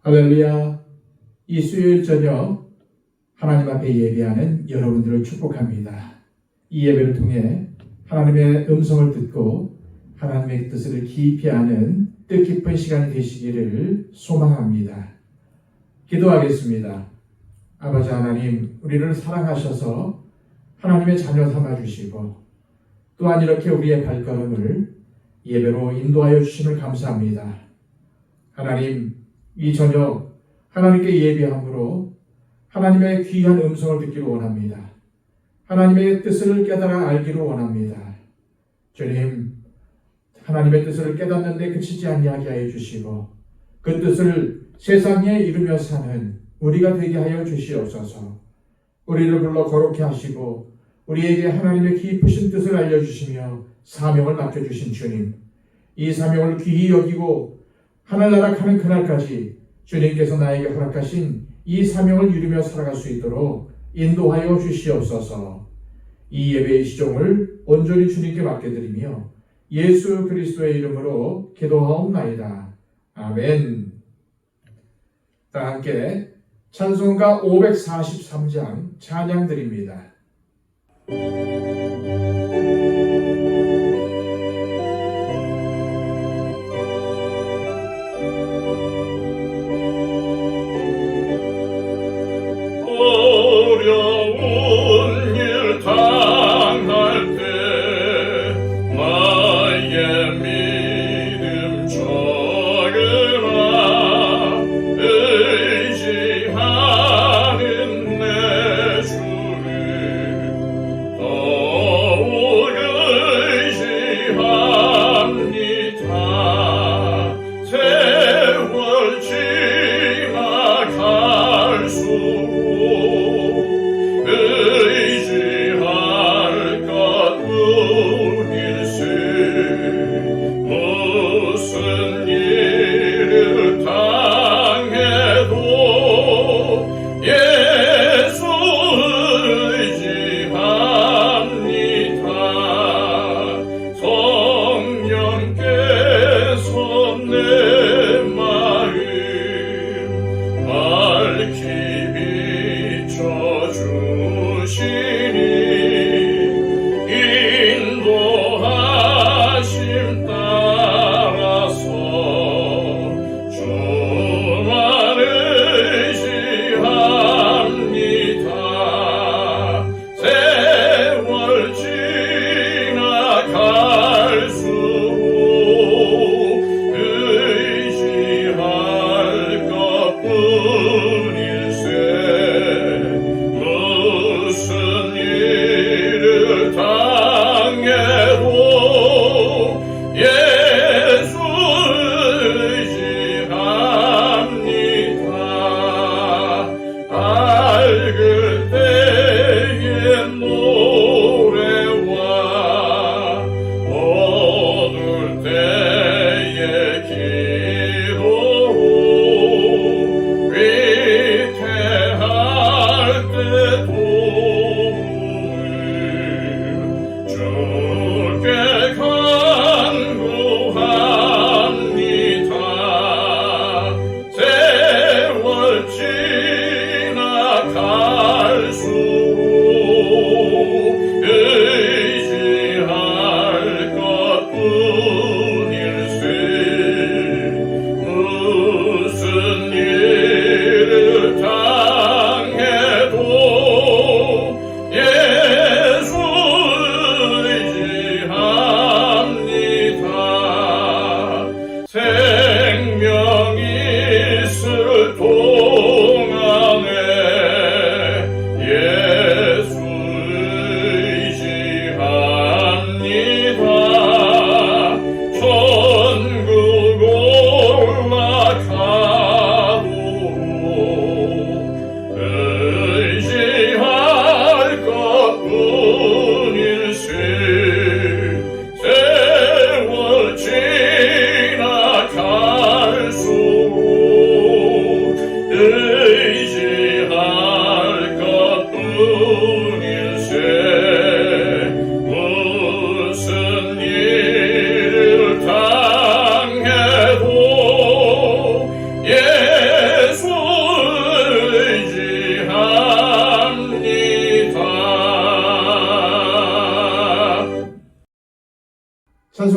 할렐루야. 이 수요일 저녁 하나님 앞에 예배하는 여러분들을 축복합니다. 이 예배를 통해 하나님의 음성을 듣고 하나님의 뜻을 깊이 아는 뜻깊은 시간이 되시기를 소망합니다. 기도하겠습니다. 아버지 하나님, 우리를 사랑하셔서 하나님의 자녀 삼아주시고 또한 이렇게 우리의 발걸음을 예배로 인도하여 주심을 감사합니다. 하나님, 이 저녁 하나님께 예배함으로 하나님의 귀한 음성을 듣기를 원합니다. 하나님의 뜻을 깨달아 알기를 원합니다. 주님, 하나님의 뜻을 깨닫는데 그치지 아니하게 하여 주시고 그 뜻을 세상에 이루며 사는 우리가 되게 하여 주시옵소서. 우리를 불러 거룩히 하시고 우리에게 하나님의 깊으신 뜻을 알려주시며 사명을 맡겨주신 주님, 이 사명을 귀히 여기고 하늘나라 가는 그날까지 주님께서 나에게 허락하신 이 사명을 이루며 살아갈 수 있도록 인도하여 주시옵소서. 이 예배의 시종을 온전히 주님께 맡겨드리며 예수 그리스도의 이름으로 기도하옵나이다. 아멘. 다 함께 찬송가 543장 찬양 드립니다. 어려운 일 당할 때 나의 믿음 적으라. 의지하는 내 주를 더욱 의지합니다. 세월 지나갈수록 의지할 것 뿐일세. 무슨 일을 당해도 예수 의지합니다. 성령께서 내 마음 맑히 비춰주시니 인도하심 따라서 주만 의지합니다. 세월 지나갈수록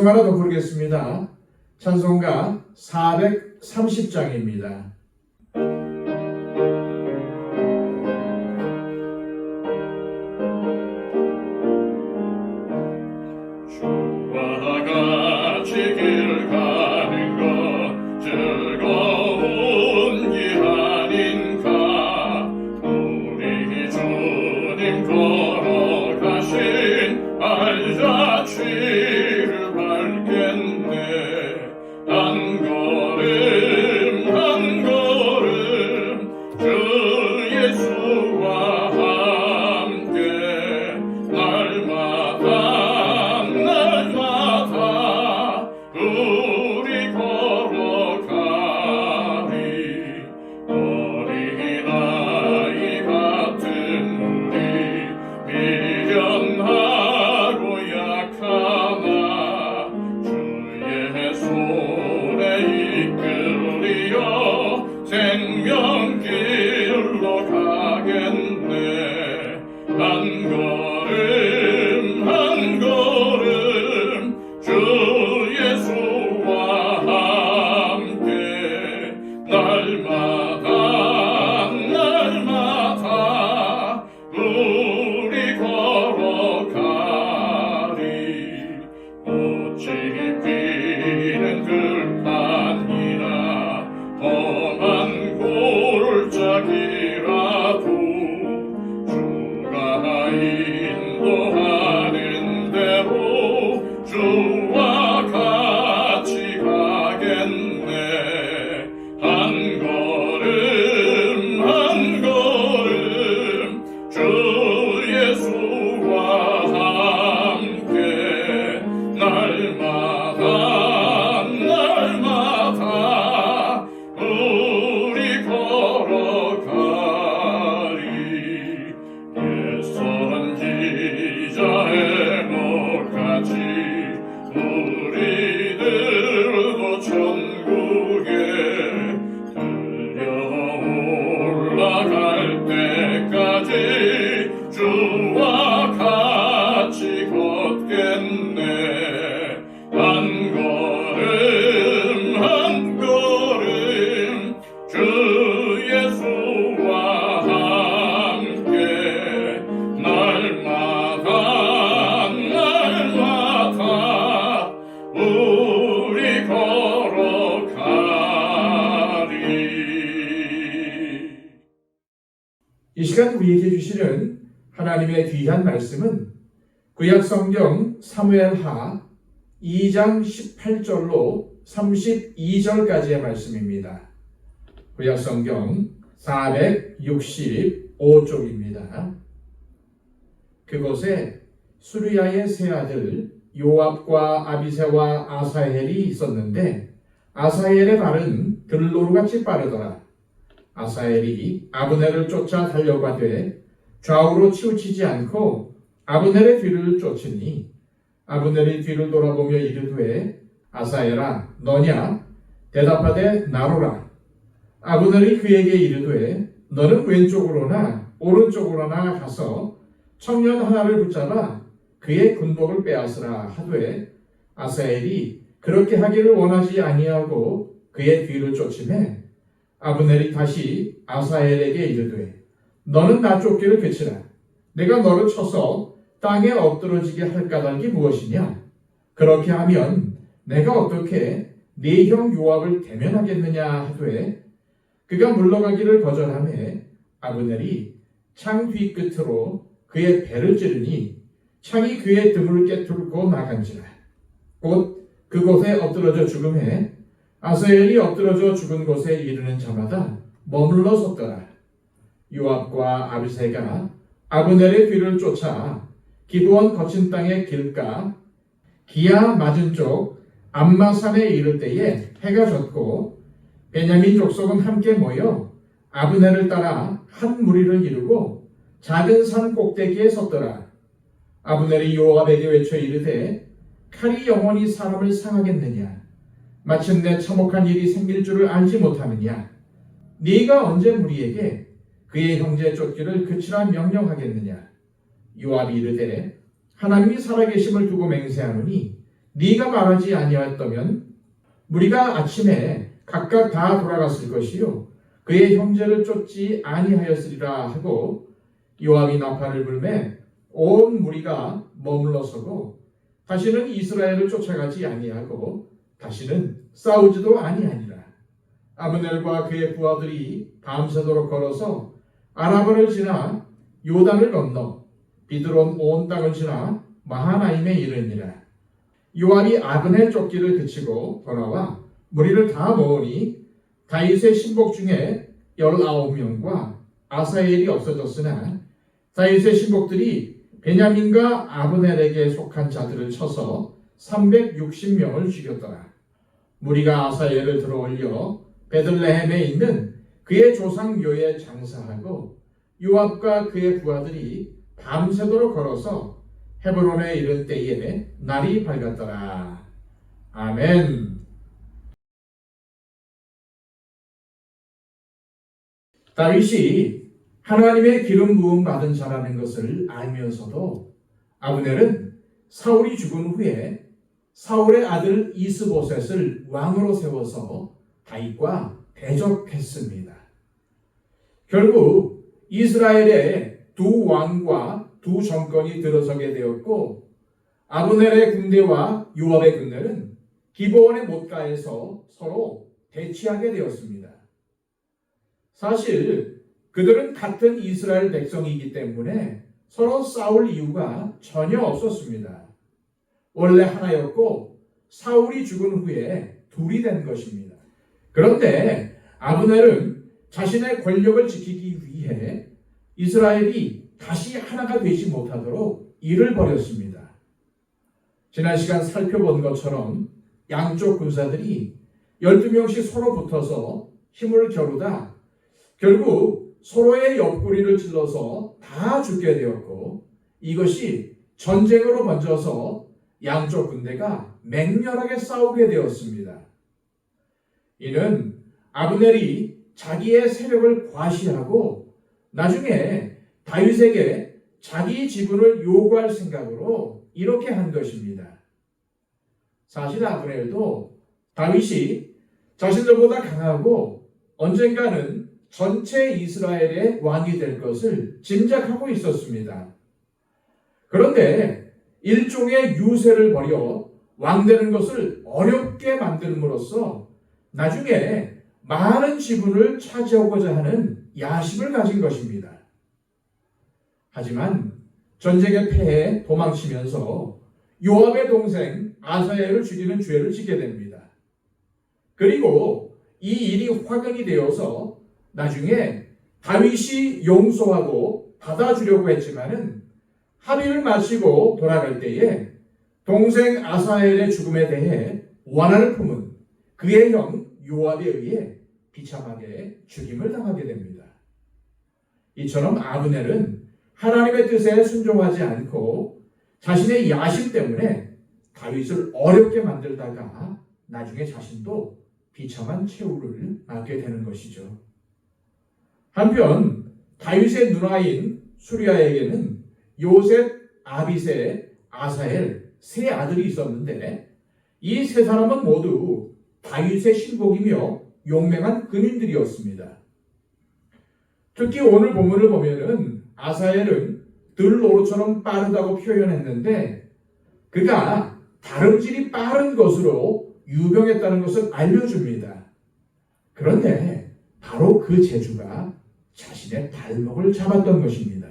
찬송 하나 더 부르겠습니다. 찬송가 430장입니다. 주와 같이 길 가는 것 즐거운 일 아닌가. 우리 주님 걸어가신 알자취를 밟겠네. 한 걸음 한 걸음 주 예수와 함께 날마다 우리 걸어가리. 어린아이 같은 우리 미련하고 약하나 주의 손에 이끌리어 생명길로 가겠네. 한 걸음 한 걸음 주 예수와 함께 날마다 우리 걸어가리. 꽃이 피는 들판이나 험한 골짜기라도 주가 인도하는 대로 주와 같이 가겠네. 한 걸음 한 걸음 주 예수와 함께 날마다 우리 걸어가리. 옛 선지자의 목까지 우리들도 천국에 들려올라갈 때까지 주와 같이 걷겠네. 한 걸음 한 걸음 주 예수와 함께 날마다 우리 걸어가리. 이 시간 우리에게 주시는 하나님의 귀한 말씀은 구약성경 사무엘하 2장 18절로 32절까지의 말씀입니다. 구약성경 465쪽입니다. 그곳에 수르야의 세 아들 요압과 아비새와 아사헬이 있었는데 아사헬의 발은 들노루같이 빠르더라. 아사헬이 아브넬을 쫓아 달려가되 좌우로 치우치지 않고 아브넬의 뒤를 쫓으니 아브넬이 뒤를 돌아보며 이르되 아사헬아 너냐? 대답하되 나로라. 아브넬이 그에게 이르되 너는 왼쪽으로나 오른쪽으로나 가서 청년 하나를 붙잡아 그의 군복을 빼앗으라 하되 아사헬이 그렇게 하기를 원하지 아니하고 그의 뒤를 쫓으매 아브넬이 다시 아사헬에게 이르되 너는 나 쫓기를 그치라. 내가 너를 쳐서 땅에 엎드러지게 할 까닭이 무엇이냐? 그렇게 하면 내가 어떻게 네 형 요압을 대면하겠느냐 하되 그가 물러가기를 거절하매 아브넬이 창 뒤끝으로 그의 배를 찌르니 창이 그의 등을 깨뚫고 나간지라. 곧 그곳에 엎드러져 죽음에 아사헬이 엎드러져 죽은 곳에 이르는 자마다 머물러 섰더라. 요압과 아비새가 아브넬의 뒤를 쫓아 기브온 거친 땅의 길가 기아 맞은 쪽 암마산에 이를 때에 해가 졌고 베냐민 족속은 함께 모여 아브넬을 따라 한 무리를 이루고 작은 산 꼭대기에 섰더라. 아브넬이 요압에게 외쳐 이르되 칼이 영원히 사람을 상하겠느냐? 마침내 참혹한 일이 생길 줄을 알지 못하느냐? 네가 언제 무리에게 그의 형제 쫓기를 그치라 명령하겠느냐? 요압이 이르되 하나님이 살아계심을 두고 맹세하노니 네가 말하지 아니하였다면 무리가 아침에 각각 다 돌아갔을 것이요 그의 형제를 쫓지 아니하였으리라 하고 요압이 나팔을 불매 온 무리가 머물러서고 다시는 이스라엘을 쫓아가지 아니하고 다시는 싸우지도 아니하니라. 아브넬과 그의 부하들이 밤새도록 걸어서 아라바를 지나 요단을 건너 비드론 온 땅을 지나 마하나임에 이르니라. 요압이 아브넬 쫓기를 그치고 돌아와 무리를 다 모으니 다윗의 신복 중에 19명과 아사엘이 없어졌으나 다윗의 신복들이 베냐민과 아브넬에게 속한 자들을 쳐서 360명을 죽였더라. 무리가 아사엘을 들어올려 베들레헴에 있는 그의 조상 묘에 장사하고 요압과 그의 부하들이 밤새도록 걸어서 헤브론에 이른 때에 날이 밝았더라. 아멘. 다윗이 하나님의 기름 부음 받은 자라는 것을 알면서도 아브넬은 사울이 죽은 후에 사울의 아들 이스보셋을 왕으로 세워서 다윗과 대적했습니다. 결국 이스라엘의 두 왕과 두 정권이 들어서게 되었고 아브넬의 군대와 요압의 군대는 기브온의 못가에서 서로 대치하게 되었습니다. 사실 그들은 같은 이스라엘 백성이기 때문에 서로 싸울 이유가 전혀 없었습니다. 원래 하나였고 사울이 죽은 후에 둘이 된 것입니다. 그런데 아브넬은 자신의 권력을 지키기 위해 이스라엘이 다시 하나가 되지 못하도록 일을 벌였습니다. 지난 시간 살펴본 것처럼 양쪽 군사들이 12명씩 서로 붙어서 힘을 겨루다 결국 서로의 옆구리를 찔러서 다 죽게 되었고 이것이 전쟁으로 번져서 양쪽 군대가 맹렬하게 싸우게 되었습니다. 이는 아브넬이 자기의 세력을 과시하고 나중에 다윗에게 자기 지분을 요구할 생각으로 이렇게 한 것입니다. 사실 아브넬도 다윗이 자신들보다 강하고 언젠가는 전체 이스라엘의 왕이 될 것을 짐작하고 있었습니다. 그런데 일종의 유세를 벌여 왕되는 것을 어렵게 만들므로써 나중에 많은 지분을 차지하고자 하는 야심을 가진 것입니다. 하지만 전쟁에 패해 도망치면서 요압의 동생 아사엘을 죽이는 죄를 짓게 됩니다. 그리고 이 일이 화근이 되어서 나중에 다윗이 용서하고 받아주려고 했지만은 합의를 마치고 돌아갈 때에 동생 아사엘의 죽음에 대해 원한을 품은 그의 형 요압에 의해 비참하게 죽임을 당하게 됩니다. 이처럼 아브넬은 하나님의 뜻에 순종하지 않고 자신의 야심 때문에 다윗을 어렵게 만들다가 나중에 자신도 비참한 최후를 맞게 되는 것이죠. 한편 다윗의 누나인 수리아에게는 요셉, 아비새, 아사엘 세 아들이 있었는데 이 세 사람은 모두 다윗의 신복이며 용맹한 군인들이었습니다. 특히 오늘 본문을 보면은 아사엘은 들노루처럼 빠르다고 표현했는데 그가 다름질이 빠른 것으로 유명했다는 것을 알려줍니다. 그런데 바로 그 재주가 자신의 발목을 잡았던 것입니다.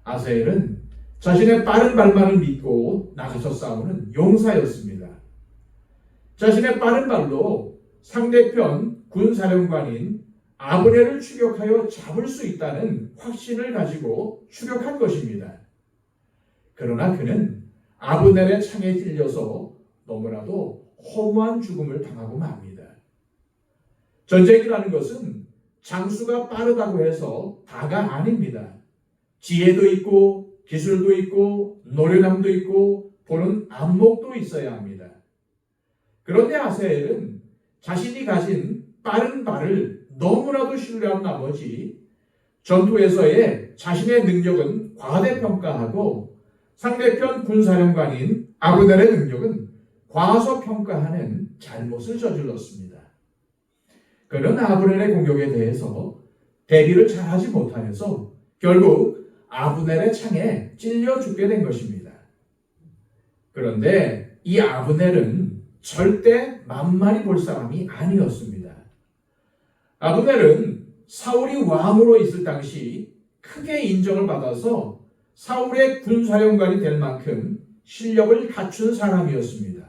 아사엘은 자신의 빠른 발만을 믿고 나가서 싸우는 용사였습니다. 자신의 빠른 발로 상대편 군사령관인 아브넬을 추격하여 잡을 수 있다는 확신을 가지고 추격한 것입니다. 그러나 그는 아브넬의 창에 찔려서 너무나도 허무한 죽음을 당하고 맙니다. 전쟁이라는 것은 장수가 빠르다고 해서 다가 아닙니다. 지혜도 있고 기술도 있고 노련함도 있고 보는 안목도 있어야 합니다. 그런데 아사엘은 자신이 가진 빠른 발을 너무나도 신뢰한 나머지 전투에서의 자신의 능력은 과대평가하고 상대편 군사령관인 아브넬의 능력은 과소평가하는 잘못을 저질렀습니다. 그는 아브넬의 공격에 대해서 대비를 잘하지 못하여서 결국 아브넬의 창에 찔려 죽게 된 것입니다. 그런데 이 아브넬은 절대 만만히 볼 사람이 아니었습니다. 아브넬은 사울이 왕으로 있을 당시 크게 인정을 받아서 사울의 군사령관이 될 만큼 실력을 갖춘 사람이었습니다.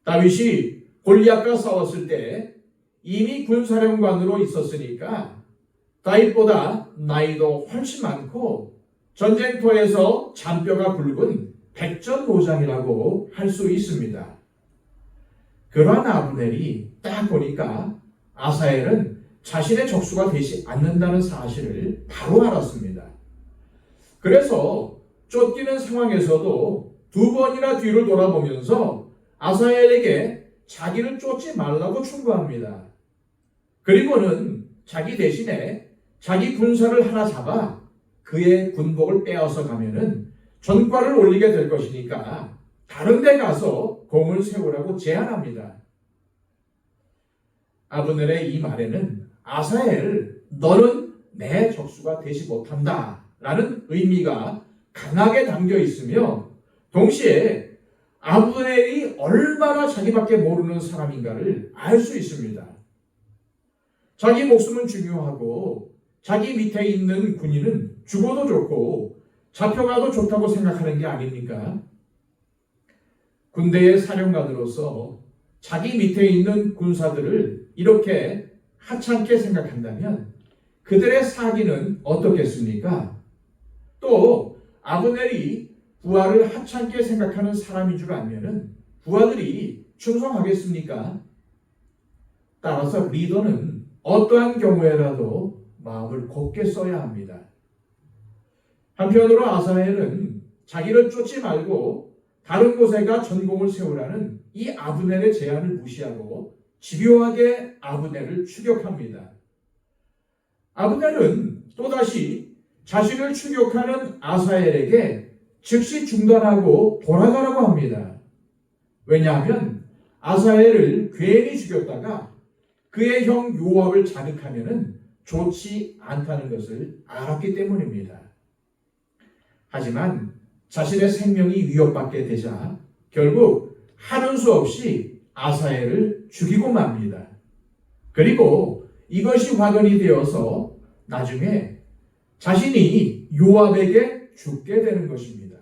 다윗이 골리앗과 싸웠을 때 이미 군사령관으로 있었으니까 다윗보다 나이도 훨씬 많고 전쟁터에서 잔뼈가 굵은 백전노장이라고 할 수 있습니다. 그러한 아브넬이 딱 보니까 아사엘은 자신의 적수가 되지 않는다는 사실을 바로 알았습니다. 그래서 쫓기는 상황에서도 두 번이나 뒤를 돌아보면서 아사엘에게 자기를 쫓지 말라고 충고합니다. 그리고는 자기 대신에 자기 군사를 하나 잡아 그의 군복을 빼앗아 가면은 전과를 올리게 될 것이니까 다른 데 가서 공을 세우라고 제안합니다. 아브넬의 이 말에는 아사엘, 너는 내 적수가 되지 못한다 라는 의미가 강하게 담겨 있으며 동시에 아브넬이 얼마나 자기밖에 모르는 사람인가를 알 수 있습니다. 자기 목숨은 중요하고 자기 밑에 있는 군인은 죽어도 좋고 잡혀가도 좋다고 생각하는 게 아닙니까? 군대의 사령관으로서 자기 밑에 있는 군사들을 이렇게 하찮게 생각한다면 그들의 사기는 어떻겠습니까? 또 아브넬이 부하를 하찮게 생각하는 사람인 줄 알면은 부하들이 충성하겠습니까? 따라서 리더는 어떠한 경우에라도 마음을 곱게 써야 합니다. 한편으로 아사엘은 자기를 쫓지 말고 다른 곳에 가 전공을 세우라는 이 아브넬의 제안을 무시하고 집요하게 아브넬을 추격합니다. 아브넬은 또다시 자신을 추격하는 아사엘에게 즉시 중단하고 돌아가라고 합니다. 왜냐하면 아사엘을 괜히 죽였다가 그의 형 요압을 자극하면은 좋지 않다는 것을 알았기 때문입니다. 하지만 자신의 생명이 위협받게 되자 결국 하는 수 없이 아사엘을 죽이고 맙니다. 그리고 이것이 화근이 되어서 나중에 자신이 요압에게 죽게 되는 것입니다.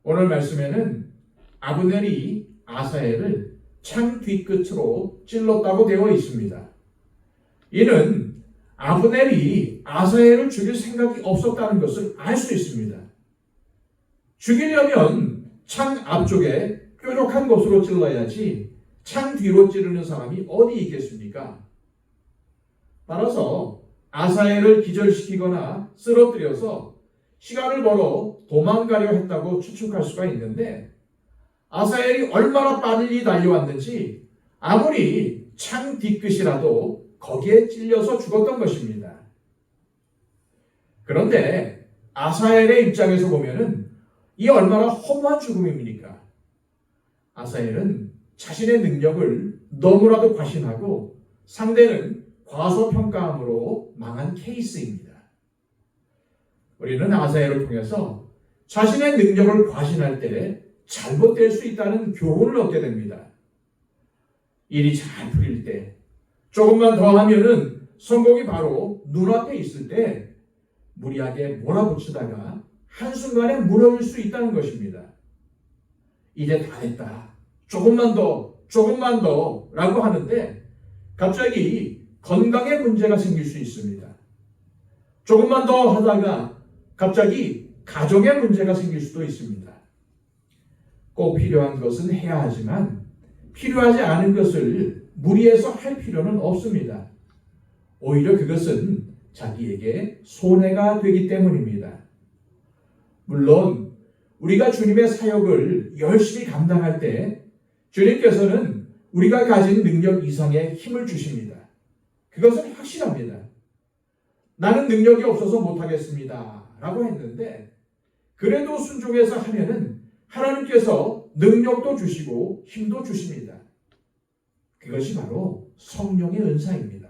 오늘 말씀에는 아브넬이 아사엘을 창 뒤끝으로 찔렀다고 되어 있습니다. 이는 아브넬이 아사엘을 죽일 생각이 없었다는 것을 알 수 있습니다. 죽이려면 창 앞쪽에 뾰족한 곳으로 찔러야지 창 뒤로 찌르는 사람이 어디 있겠습니까? 따라서 아사엘을 기절시키거나 쓰러뜨려서 시간을 벌어 도망가려 했다고 추측할 수가 있는데 아사엘이 얼마나 빨리 달려왔는지 아무리 창 뒤끝이라도 거기에 찔려서 죽었던 것입니다. 그런데 아사엘의 입장에서 보면은 이 얼마나 허무한 죽음입니까? 아사엘은 자신의 능력을 너무나도 과신하고 상대는 과소평가함으로 망한 케이스입니다. 우리는 아사엘을 통해서 자신의 능력을 과신할 때 잘못될 수 있다는 교훈을 얻게 됩니다. 일이 잘 풀릴 때 조금만 더 하면은 성공이 바로 눈앞에 있을 때 무리하게 몰아붙이다가 한순간에 무너질 수 있다는 것입니다. 이제 다 됐다. 조금만 더 라고 하는데 갑자기 건강에 문제가 생길 수 있습니다. 조금만 더 하다가 갑자기 가정에 문제가 생길 수도 있습니다. 꼭 필요한 것은 해야 하지만 필요하지 않은 것을 무리해서 할 필요는 없습니다. 오히려 그것은 자기에게 손해가 되기 때문입니다. 물론 우리가 주님의 사역을 열심히 감당할 때 주님께서는 우리가 가진 능력 이상의 힘을 주십니다. 그것은 확실합니다. 나는 능력이 없어서 못하겠습니다 라고 했는데 그래도 순종해서 하면은 하나님께서 능력도 주시고 힘도 주십니다. 그것이 바로 성령의 은사입니다.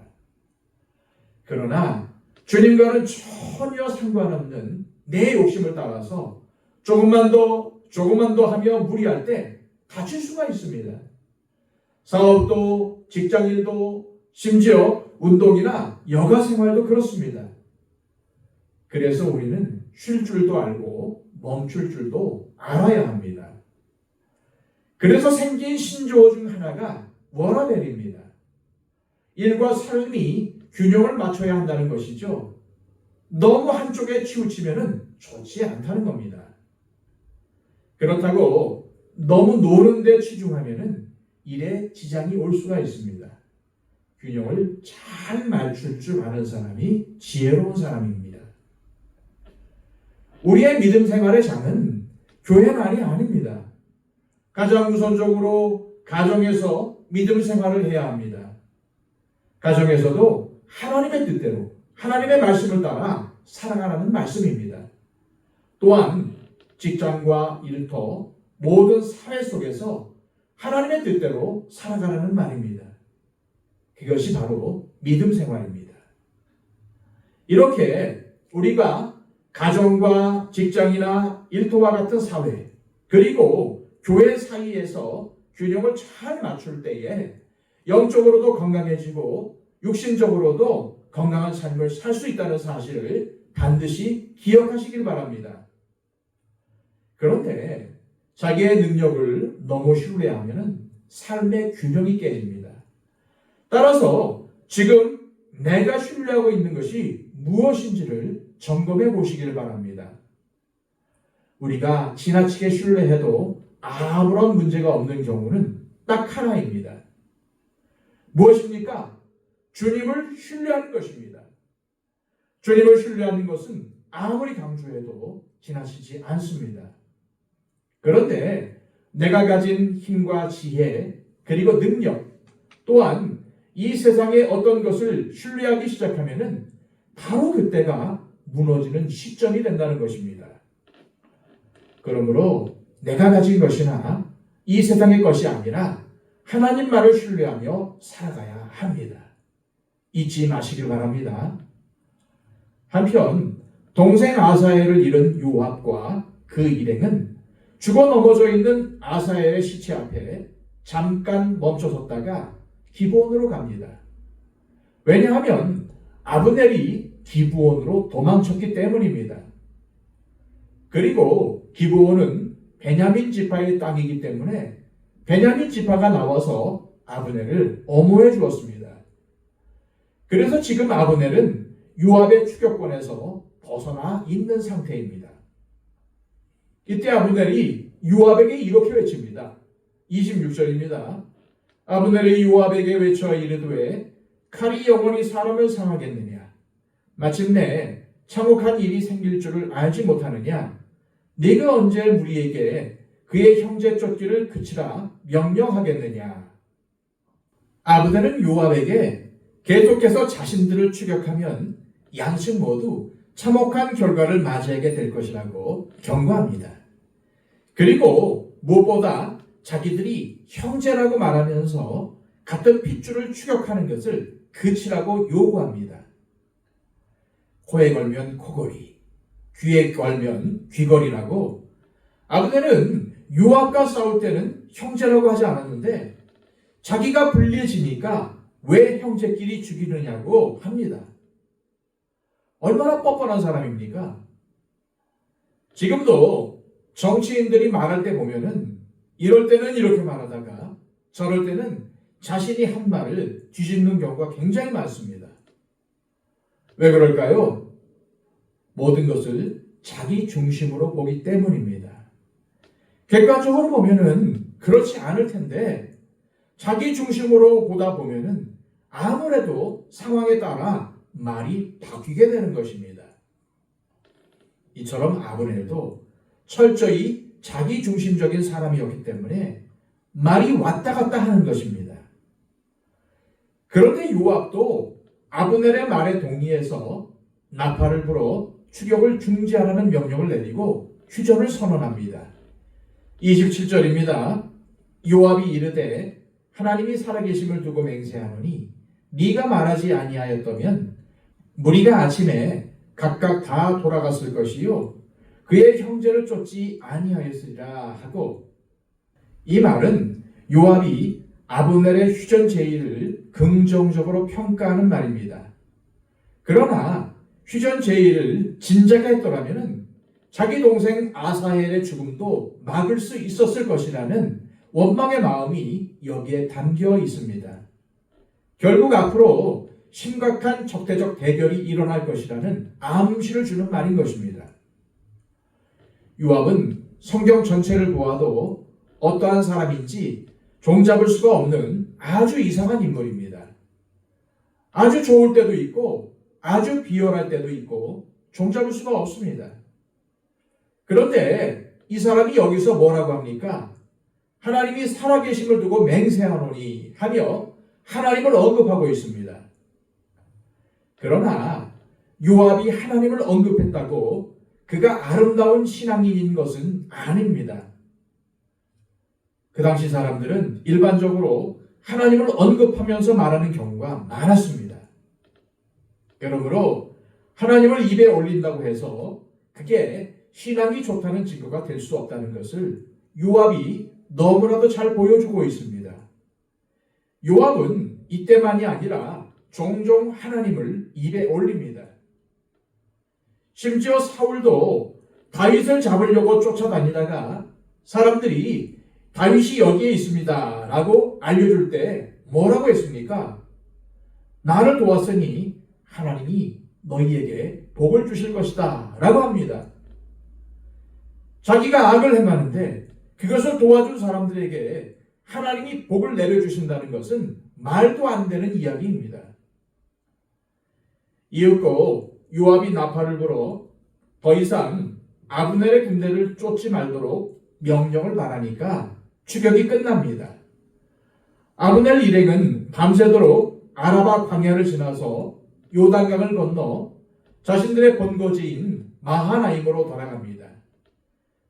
그러나 주님과는 전혀 상관없는 내 욕심을 따라서 조금만 더 하며 무리할 때 다칠 수가 있습니다. 사업도, 직장일도, 심지어 운동이나 여가 생활도 그렇습니다. 그래서 우리는 쉴 줄도 알고 멈출 줄도 알아야 합니다. 그래서 생긴 신조어 중 하나가 워라밸입니다. 일과 삶이 균형을 맞춰야 한다는 것이죠. 너무 한쪽에 치우치면 좋지 않다는 겁니다. 그렇다고 너무 노는 데 치중하면 일에 지장이 올 수가 있습니다. 균형을 잘 맞출 줄 아는 사람이 지혜로운 사람입니다. 우리의 믿음 생활의 장은 교회만이 아닙니다. 가장 우선적으로 가정에서 믿음 생활을 해야 합니다. 가정에서도 하나님의 뜻대로 하나님의 말씀을 따라 살아가라는 말씀입니다. 또한 직장과 일터 모든 사회 속에서 하나님의 뜻대로 살아가라는 말입니다. 그것이 바로 믿음 생활입니다. 이렇게 우리가 가정과 직장이나 일터와 같은 사회 그리고 교회 사이에서 균형을 잘 맞출 때에 영적으로도 건강해지고 육신적으로도 건강한 삶을 살 수 있다는 사실을 반드시 기억하시길 바랍니다. 그런데 자기의 능력을 너무 신뢰하면 삶의 균형이 깨집니다. 따라서 지금 내가 신뢰하고 있는 것이 무엇인지를 점검해 보시길 바랍니다. 우리가 지나치게 신뢰해도 아무런 문제가 없는 경우는 딱 하나입니다. 무엇입니까? 주님을 신뢰하는 것입니다. 주님을 신뢰하는 것은 아무리 강조해도 지나치지 않습니다. 그런데 내가 가진 힘과 지혜 그리고 능력 또한 이 세상의 어떤 것을 신뢰하기 시작하면 바로 그때가 무너지는 시점이 된다는 것입니다. 그러므로 내가 가진 것이나 이 세상의 것이 아니라 하나님 말을 신뢰하며 살아가야 합니다. 잊지 마시길 바랍니다. 한편 동생 아사엘을 잃은 요압과 그 일행은 죽어 넘어져 있는 아사엘의 시체 앞에 잠깐 멈춰섰다가 기브온으로 갑니다. 왜냐하면 아브넬이 기브온으로 도망쳤기 때문입니다. 그리고 기브온은 베냐민 지파의 땅이기 때문에 베냐민 지파가 나와서 아브넬을 엄호해 주었습니다. 그래서 지금 아브넬은 요압의 추격권에서 벗어나 있는 상태입니다. 이때 아브넬이 요압에게 이렇게 외칩니다. 26절입니다. 아브넬이 요압에게 외쳐 이르되 칼이 영원히 사람을 상하겠느냐? 마침내 참혹한 일이 생길 줄을 알지 못하느냐? 네가 언제 우리에게 그의 형제 쫓기를 그치라 명령하겠느냐? 아브넬은 요압에게 계속해서 자신들을 추격하면 양측 모두 참혹한 결과를 맞이하게 될 것이라고 경고합니다. 그리고 무엇보다 자기들이 형제라고 말하면서 같은 핏줄을 추격하는 것을 그치라고 요구합니다. 코에 걸면 코걸이, 귀에 걸면 귀걸이라고 아브넬은 요압과 싸울 때는 형제라고 하지 않았는데 자기가 불리해지니까 왜 형제끼리 죽이느냐고 합니다. 얼마나 뻔뻔한 사람입니까? 지금도 정치인들이 말할 때 보면은 이럴 때는 이렇게 말하다가 저럴 때는 자신이 한 말을 뒤집는 경우가 굉장히 많습니다. 왜 그럴까요? 모든 것을 자기 중심으로 보기 때문입니다. 객관적으로 보면은 그렇지 않을 텐데 자기 중심으로 보다 보면은 아무래도 상황에 따라 말이 바뀌게 되는 것입니다. 이처럼 아브넬도 철저히 자기 중심적인 사람이었기 때문에 말이 왔다 갔다 하는 것입니다. 그런데 요압도 아브넬의 말에 동의해서 나팔을 불어 추격을 중지하라는 명령을 내리고 휴전을 선언합니다. 27절입니다. 요압이 이르되 하나님이 살아계심을 두고 맹세하노니 네가 말하지 아니하였다면 무리가 아침에 각각 다 돌아갔을 것이요 그의 형제를 쫓지 아니하였으리라 하고, 이 말은 요압이 아브넬의 휴전 제의를 긍정적으로 평가하는 말입니다. 그러나 휴전 제의를 진작에 했더라면 자기 동생 아사헬의 죽음도 막을 수 있었을 것이라는 원망의 마음이 여기에 담겨 있습니다. 결국 앞으로 심각한 적대적 대결이 일어날 것이라는 암시를 주는 말인 것입니다. 요압은 성경 전체를 보아도 어떠한 사람인지 종잡을 수가 없는 아주 이상한 인물입니다. 아주 좋을 때도 있고 아주 비열할 때도 있고 종잡을 수가 없습니다. 그런데 이 사람이 여기서 뭐라고 합니까? 하나님이 살아계심을 두고 맹세하노니 하며 하나님을 언급하고 있습니다. 그러나 요압이 하나님을 언급했다고 그가 아름다운 신앙인인 것은 아닙니다. 그 당시 사람들은 일반적으로 하나님을 언급하면서 말하는 경우가 많았습니다. 그러므로 하나님을 입에 올린다고 해서 그게 신앙이 좋다는 증거가 될 수 없다는 것을 요압이 너무나도 잘 보여주고 있습니다. 요압은 이때만이 아니라 종종 하나님을 입에 올립니다. 심지어 사울도 다윗을 잡으려고 쫓아다니다가 사람들이 다윗이 여기에 있습니다 라고 알려줄 때 뭐라고 했습니까? 나를 도왔으니 하나님이 너희에게 복을 주실 것이다 라고 합니다. 자기가 악을 행하는데 그것을 도와준 사람들에게 하나님이 복을 내려주신다는 것은 말도 안 되는 이야기입니다. 이윽고 요압이 나팔을 불어 더 이상 아브넬의 군대를 쫓지 말도록 명령을 바라니까 추격이 끝납니다. 아브넬 일행은 밤새도록 아라바 광야를 지나서 요단강을 건너 자신들의 본거지인 마하나임으로 돌아갑니다.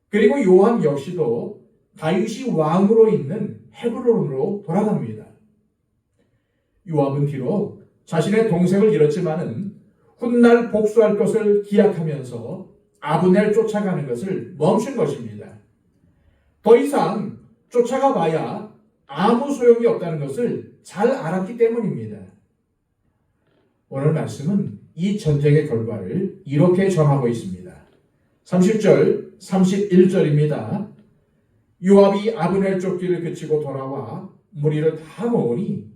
그리고 요압 역시도 다윗이 왕으로 있는 헤브론으로 돌아갑니다. 요압은 비록 자신의 동생을 잃었지만은 훗날 복수할 것을 기약하면서 아브넬 쫓아가는 것을 멈춘 것입니다. 더 이상 쫓아가 봐야 아무 소용이 없다는 것을 잘 알았기 때문입니다. 오늘 말씀은 이 전쟁의 결과를 이렇게 전하고 있습니다. 30절, 31절입니다. 요압이 아브넬 쫓기를 그치고 돌아와 무리를 다 모으니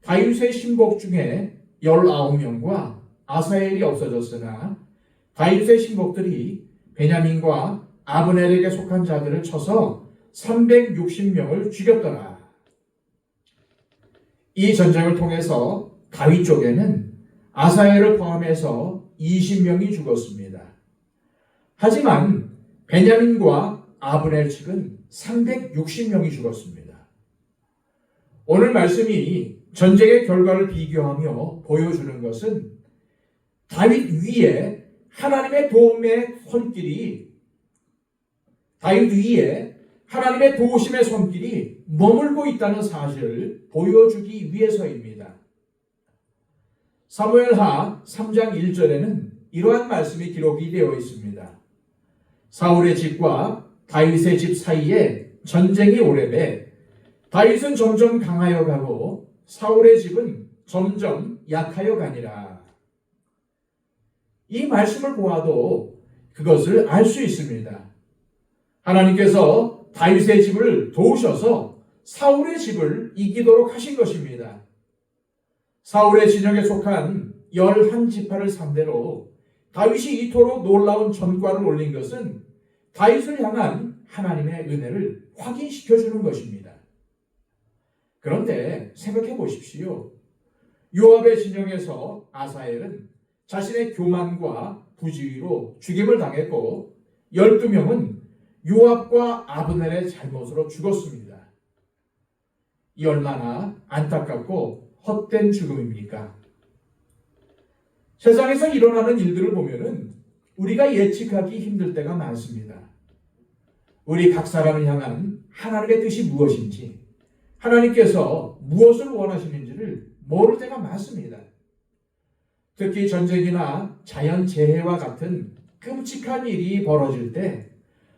다윗의 신복 중에 19명과 아사헬이 없어졌으나 다윗의 신복들이 베냐민과 아브넬에게 속한 자들을 쳐서 360명을 죽였더라. 이 전쟁을 통해서 다윗 쪽에는 아사헬을 포함해서 20명이 죽었습니다. 하지만 베냐민과 아브넬 측은 360명이 죽었습니다. 오늘 말씀이 전쟁의 결과를 비교하며 보여주는 것은 다윗 위에 하나님의 도우심의 손길이 머물고 있다는 사실을 보여주기 위해서입니다. 사무엘하 3장 1절에는 이러한 말씀이 기록이 되어 있습니다. 사울의 집과 다윗의 집 사이에 전쟁이 오래매 다윗은 점점 강하여 가고 사울의 집은 점점 약하여 가니라. 이 말씀을 보아도 그것을 알 수 있습니다. 하나님께서 다윗의 집을 도우셔서 사울의 집을 이기도록 하신 것입니다. 사울의 진영에 속한 11지파를 상대로 다윗이 이토록 놀라운 전과를 올린 것은 다윗을 향한 하나님의 은혜를 확인시켜 주는 것입니다. 그런데 생각해 보십시오. 요압의 진영에서 아사헬은 자신의 교만과 부지의로 죽임을 당했고 12명은 요압과 아브넬의 잘못으로 죽었습니다. 이 얼마나 안타깝고 헛된 죽음입니까? 세상에서 일어나는 일들을 보면은 우리가 예측하기 힘들 때가 많습니다. 우리 각 사람을 향한 하나님의 뜻이 무엇인지, 하나님께서 무엇을 원하시는지를 모를 때가 많습니다. 특히 전쟁이나 자연재해와 같은 끔찍한 일이 벌어질 때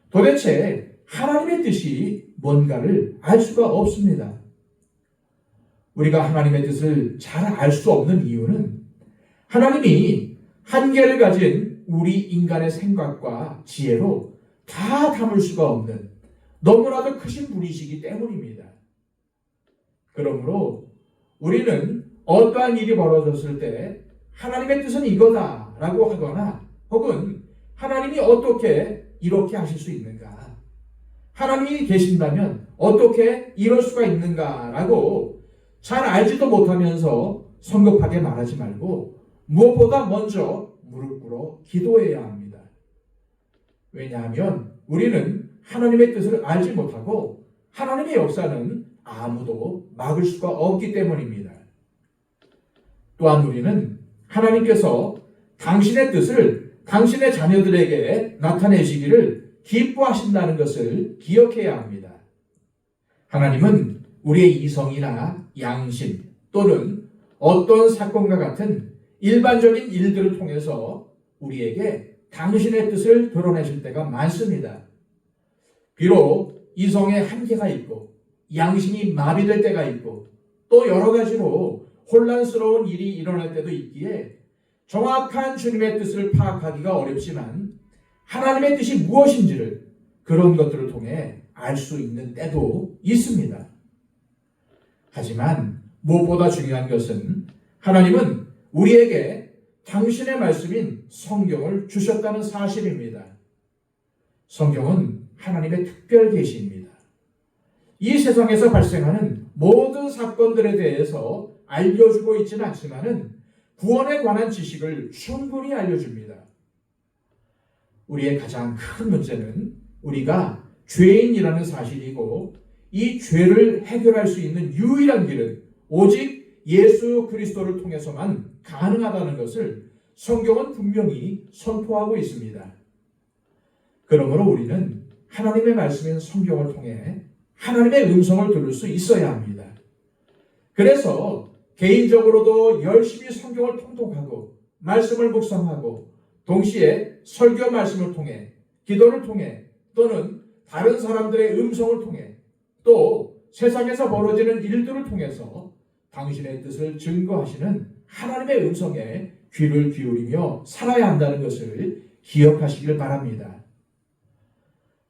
도대체 하나님의 뜻이 뭔가를 알 수가 없습니다. 우리가 하나님의 뜻을 잘 알 수 없는 이유는 하나님이 한계를 가진 우리 인간의 생각과 지혜로 다 담을 수가 없는 너무나도 크신 분이시기 때문입니다. 그러므로 우리는 어떠한 일이 벌어졌을 때 하나님의 뜻은 이거다라고 하거나 혹은 하나님이 어떻게 이렇게 하실 수 있는가, 하나님이 계신다면 어떻게 이럴 수가 있는가라고 잘 알지도 못하면서 성급하게 말하지 말고 무엇보다 먼저 무릎 꿇어 기도해야 합니다. 왜냐하면 우리는 하나님의 뜻을 알지 못하고 하나님의 역사는 아무도 막을 수가 없기 때문입니다. 또한 우리는 하나님께서 당신의 뜻을 당신의 자녀들에게 나타내시기를 기뻐하신다는 것을 기억해야 합니다. 하나님은 우리의 이성이나 양심 또는 어떤 사건과 같은 일반적인 일들을 통해서 우리에게 당신의 뜻을 드러내실 때가 많습니다. 비록 이성에 한계가 있고 양심이 마비될 때가 있고 또 여러 가지로 혼란스러운 일이 일어날 때도 있기에 정확한 주님의 뜻을 파악하기가 어렵지만 하나님의 뜻이 무엇인지를 그런 것들을 통해 알 수 있는 때도 있습니다. 하지만 무엇보다 중요한 것은 하나님은 우리에게 당신의 말씀인 성경을 주셨다는 사실입니다. 성경은 하나님의 특별 계시입니다. 이 세상에서 발생하는 모든 사건들에 대해서 알려주고 있지는 않지만은 구원에 관한 지식을 충분히 알려줍니다. 우리의 가장 큰 문제는 우리가 죄인이라는 사실이고 이 죄를 해결할 수 있는 유일한 길은 오직 예수 그리스도를 통해서만 가능하다는 것을 성경은 분명히 선포하고 있습니다. 그러므로 우리는 하나님의 말씀인 성경을 통해 하나님의 음성을 들을 수 있어야 합니다. 그래서 개인적으로도 열심히 성경을 통독하고 말씀을 묵상하고 동시에 설교 말씀을 통해 기도를 통해 또는 다른 사람들의 음성을 통해 또 세상에서 벌어지는 일들을 통해서 당신의 뜻을 증거하시는 하나님의 음성에 귀를 기울이며 살아야 한다는 것을 기억하시길 바랍니다.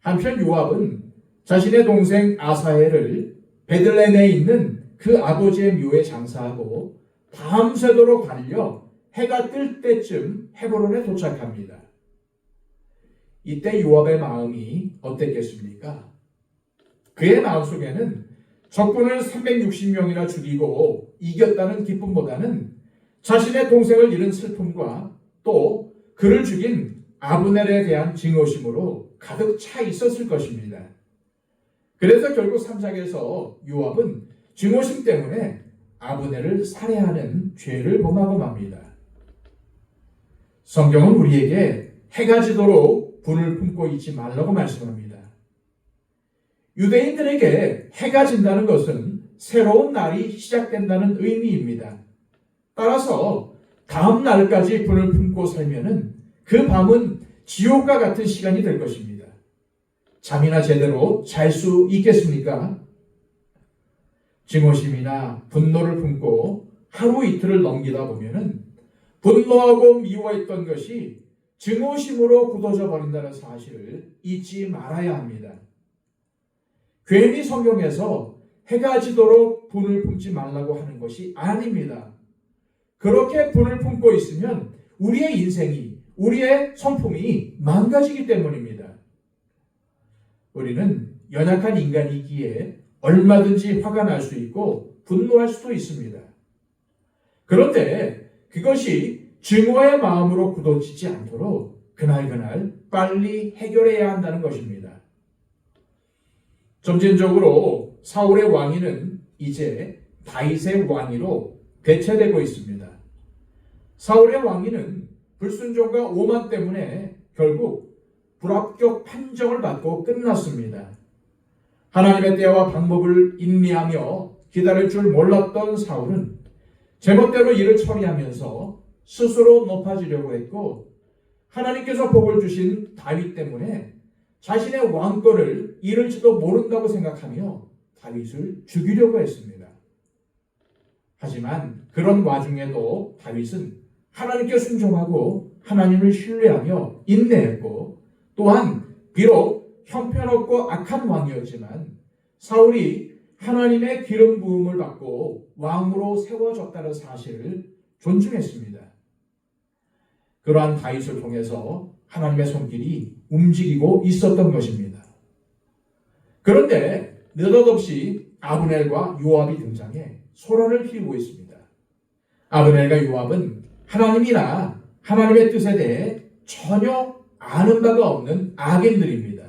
한편 요압은 자신의 동생 아사헬을 베들레헴에 있는 그 아버지의 묘에 장사하고 밤새도록 달려 해가 뜰 때쯤 헤브론에 도착합니다. 이때 요압의 마음이 어땠겠습니까? 그의 마음속에는 적군을 360명이나 죽이고 이겼다는 기쁨보다는 자신의 동생을 잃은 슬픔과 또 그를 죽인 아브넬에 대한 증오심으로 가득 차 있었을 것입니다. 그래서 결국 3장에서 요압은 증오심 때문에 아브넬을 살해하는 죄를 범하고 맙니다. 성경은 우리에게 해가 지도록 분을 품고 있지 말라고 말씀합니다. 유대인들에게 해가 진다는 것은 새로운 날이 시작된다는 의미입니다. 따라서 다음 날까지 분을 품고 살면은 그 밤은 지옥과 같은 시간이 될 것입니다. 잠이나 제대로 잘 수 있겠습니까? 증오심이나 분노를 품고 하루 이틀을 넘기다 보면은 분노하고 미워했던 것이 증오심으로 굳어져 버린다는 사실을 잊지 말아야 합니다. 괜히 성경에서 해가 지도록 분을 품지 말라고 하는 것이 아닙니다. 그렇게 분을 품고 있으면 우리의 인생이, 우리의 성품이 망가지기 때문입니다. 우리는 연약한 인간이기에 얼마든지 화가 날 수 있고 분노할 수도 있습니다. 그런데 그것이 증오의 마음으로 굳어지지 않도록 그날 빨리 해결해야 한다는 것입니다. 점진적으로 사울의 왕위는 이제 다윗의 왕위로 대체되고 있습니다. 사울의 왕위는 불순종과 오만 때문에 결국 불합격 판정을 받고 끝났습니다. 하나님의 때와 방법을 인내하며 기다릴 줄 몰랐던 사울은 제멋대로 일을 처리하면서 스스로 높아지려고 했고, 하나님께서 복을 주신 다윗 때문에 자신의 왕권을 잃을지도 모른다고 생각하며 다윗을 죽이려고 했습니다. 하지만 그런 와중에도 다윗은 하나님께 순종하고 하나님을 신뢰하며 인내했고, 또한 비록 형편없고 악한 왕이었지만 사울이 하나님의 기름 부음을 받고 왕으로 세워졌다는 사실을 존중했습니다. 그러한 다윗을 통해서 하나님의 손길이 움직이고 있었던 것입니다. 그런데 느닷없이 아브넬과 요압이 등장해 소란을 피우고 있습니다. 아브넬과 요압은 하나님이나 하나님의 뜻에 대해 전혀 아는 바가 없는 악인들입니다.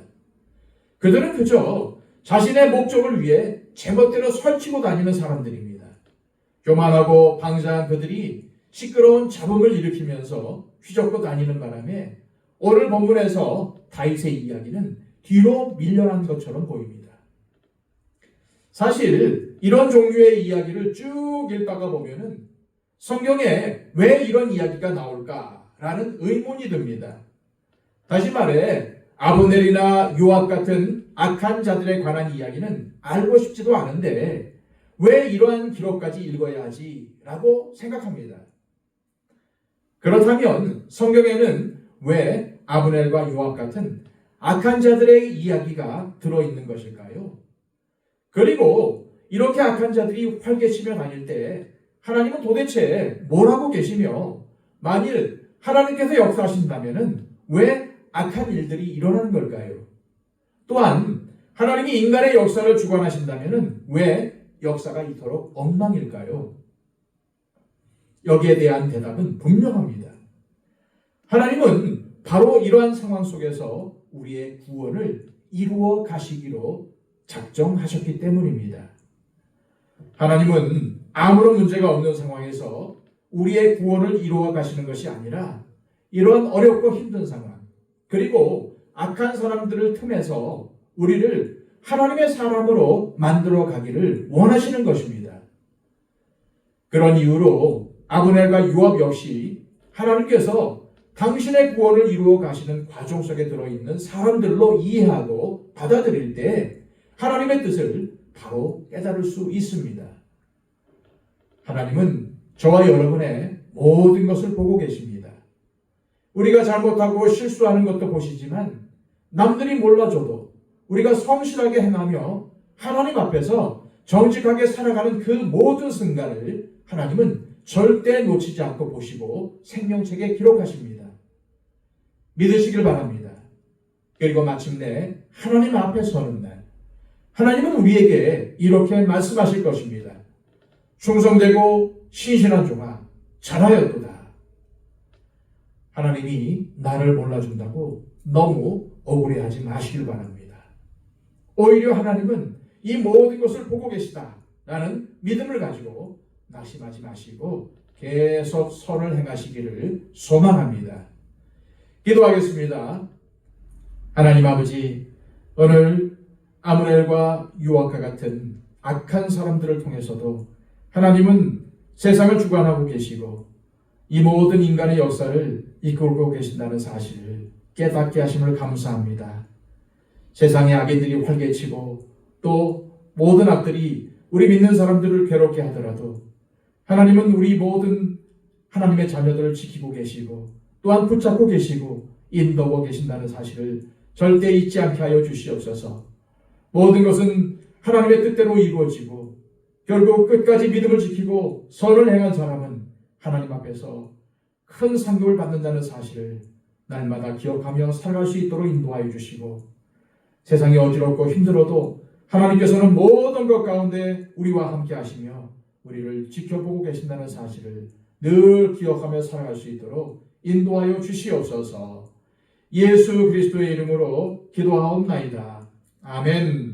그들은 그저 자신의 목적을 위해 제멋대로 설치고 다니는 사람들입니다. 교만하고 방자한 그들이 시끄러운 잡음을 일으키면서 휘젓고 다니는 바람에 오늘 본문에서 다윗의 이야기는 뒤로 밀려난 것처럼 보입니다. 사실 이런 종류의 이야기를 쭉 읽다가 보면은 성경에 왜 이런 이야기가 나올까라는 의문이 듭니다. 다시 말해 아브넬이나 요압 같은 악한 자들에 관한 이야기는 알고 싶지도 않은데 왜 이러한 기록까지 읽어야 하지? 라고 생각합니다. 그렇다면 성경에는 왜 아브넬과 요압 같은 악한 자들의 이야기가 들어있는 것일까요? 그리고 이렇게 악한 자들이 활개치며 다닐 때 하나님은 도대체 뭘 하고 계시며, 만일 하나님께서 역사하신다면 왜 악한 일들이 일어나는 걸까요? 또한 하나님이 인간의 역사를 주관하신다면 왜 역사가 이토록 엉망일까요? 여기에 대한 대답은 분명합니다. 하나님은 바로 이러한 상황 속에서 우리의 구원을 이루어 가시기로 작정하셨기 때문입니다. 하나님은 아무런 문제가 없는 상황에서 우리의 구원을 이루어 가시는 것이 아니라 이런 어렵고 힘든 상황, 그리고 악한 사람들을 틈에서 우리를 하나님의 사람으로 만들어 가기를 원하시는 것입니다. 그런 이유로 아브넬과 요압 역시 하나님께서 당신의 구원을 이루어 가시는 과정 속에 들어있는 사람들로 이해하고 받아들일 때 하나님의 뜻을 바로 깨달을 수 있습니다. 하나님은 저와 여러분의 모든 것을 보고 계십니다. 우리가 잘못하고 실수하는 것도 보시지만 남들이 몰라줘도 우리가 성실하게 행하며 하나님 앞에서 정직하게 살아가는 그 모든 순간을 하나님은 절대 놓치지 않고 보시고 생명책에 기록하십니다. 믿으시길 바랍니다. 그리고 마침내 하나님 앞에 서는 날, 하나님은 우리에게 이렇게 말씀하실 것입니다. 충성되고 신실한 종아, 잘하였도다. 하나님이 나를 몰라준다고 너무 억울해하지 마시길 바랍니다. 오히려 하나님은 이 모든 것을 보고 계시다라는 믿음을 가지고 낙심하지 마시고 계속 선을 행하시기를 소망합니다. 기도하겠습니다. 하나님 아버지, 오늘 아브넬과 요압과 같은 악한 사람들을 통해서도 하나님은 세상을 주관하고 계시고 이 모든 인간의 역사를 이끌고 계신다는 사실을 깨닫게 하심을 감사합니다. 세상의 악인들이 활개치고 또 모든 악들이 우리 믿는 사람들을 괴롭게 하더라도 하나님은 우리 모든 하나님의 자녀들을 지키고 계시고 또한 붙잡고 계시고 인도하고 계신다는 사실을 절대 잊지 않게 하여 주시옵소서. 모든 것은 하나님의 뜻대로 이루어지고 결국 끝까지 믿음을 지키고 선을 행한 사람은 하나님 앞에서 큰 상급을 받는다는 사실을 날마다 기억하며 살아갈 수 있도록 인도하여 주시고, 세상이 어지럽고 힘들어도 하나님께서는 모든 것 가운데 우리와 함께 하시며 우리를 지켜보고 계신다는 사실을 늘 기억하며 살아갈 수 있도록 인도하여 주시옵소서. 예수 그리스도의 이름으로 기도하옵나이다. 아멘.